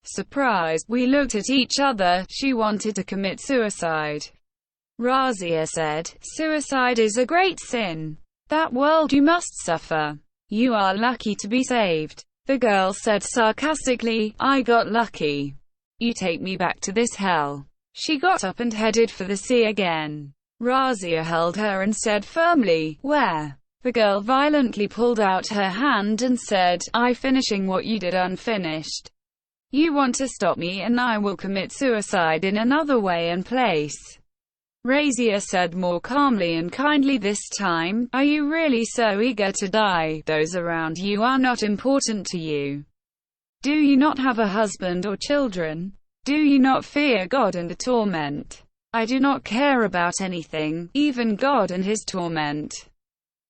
Surprised, we looked at each other. She wanted to commit suicide. Razia said, "Suicide is a great sin. That world you must suffer. You are lucky to be saved." The girl said sarcastically, "I got lucky. You take me back to this hell." She got up and headed for the sea again. Razia held her and said firmly, "Where?" The girl violently pulled out her hand and said, "I finishing what you did unfinished. You want to stop me and I will commit suicide in another way and place." Razia said more calmly and kindly this time, "Are you really so eager to die? Those around you are not important to you. Do you not have a husband or children? Do you not fear God and the torment? I do not care about anything, even God and his torment."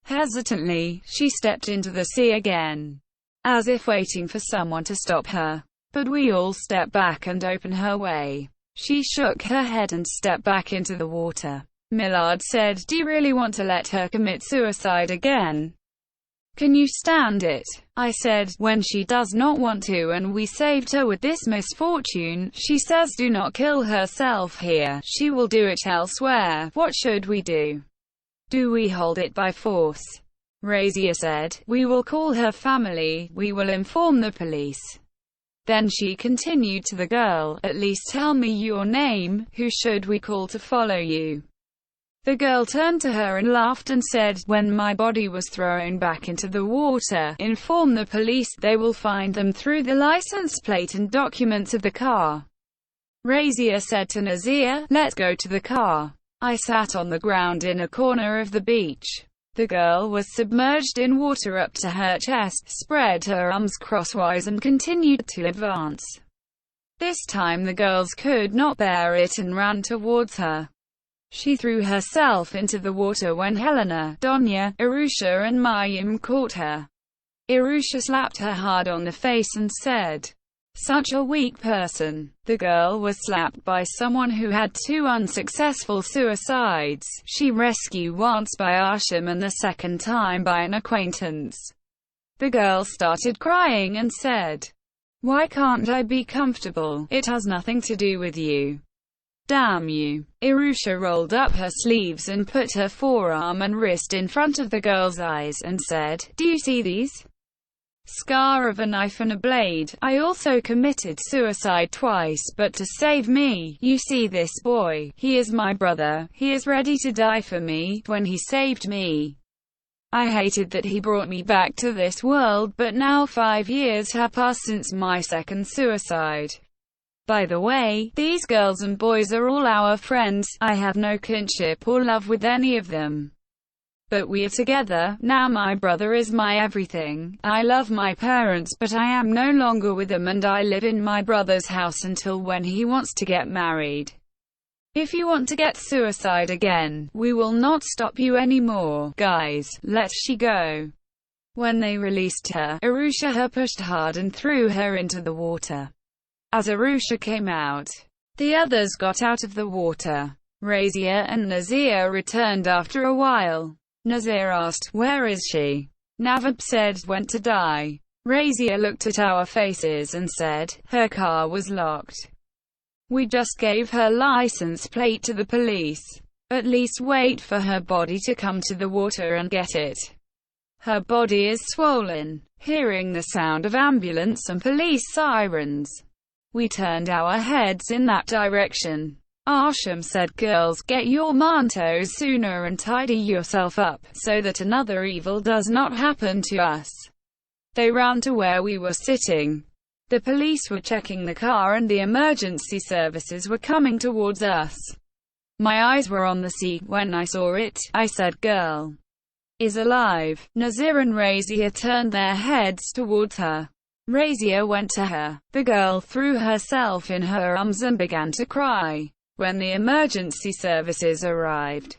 Hesitantly, she stepped into the sea again, as if waiting for someone to stop her. But we all stepped back and opened her way. She shook her head and stepped back into the water. Millard said, "Do you really want to let her commit suicide again? Can you stand it?" I said, "When she does not want to and we saved her with this misfortune, she says do not kill herself here, she will do it elsewhere. What should we do? Do we hold it by force?" Razia said, "We will call her family, we will inform the police." Then she continued to the girl, "At least tell me your name, who should we call to follow you?" The girl turned to her and laughed and said, "When my body was thrown back into the water, inform the police, they will find them through the license plate and documents of the car." Razia said to Nazir, "Let's go to the car." I sat on the ground in a corner of the beach. The girl was submerged in water up to her chest, spread her arms crosswise and continued to advance. This time the girls could not bear it and ran towards her. She threw herself into the water when Helena, Donya, Irusha and Mayim caught her. Irusha slapped her hard on the face and said, "Such a weak person." The girl was slapped by someone who had 2 unsuccessful suicides. She rescued once by Asham and the second time by an acquaintance. The girl started crying and said, "Why can't I be comfortable? It has nothing to do with you. Damn you." Irusha rolled up her sleeves and put her forearm and wrist in front of the girl's eyes and said, "Do you see these? Scar of a knife and a blade. I also committed suicide twice, but to save me. You see this boy? He is my brother. He is ready to die for me. When he saved me, I hated that he brought me back to this world, but now 5 years have passed since my second suicide. By the way, these girls and boys are all our friends. I have no kinship or love with any of them. But we are together. Now my brother is my everything. I love my parents, but I am no longer with them and I live in my brother's house until when he wants to get married. If you want to get suicide again, we will not stop you anymore. Guys, let she go." When they released her, Irusha pushed hard and threw her into the water. As Irusha came out, the others got out of the water. Razia and Nazir returned after a while. Nazir asked, "Where is she?" Nawab said, "Went to die." Razia looked at our faces and said, "Her car was locked. We just gave her license plate to the police. At least wait for her body to come to the water and get it. Her body is swollen." Hearing the sound of ambulance and police sirens, we turned our heads in that direction. Asham said, "Girls, get your mantos sooner and tidy yourself up, so that another evil does not happen to us." They ran to where we were sitting. The police were checking the car and the emergency services were coming towards us. My eyes were on the sea. When I saw it, I said, "Girl is alive." Nazir and Razia turned their heads towards her. Razia went to her. The girl threw herself in her arms and began to cry. When the emergency services arrived,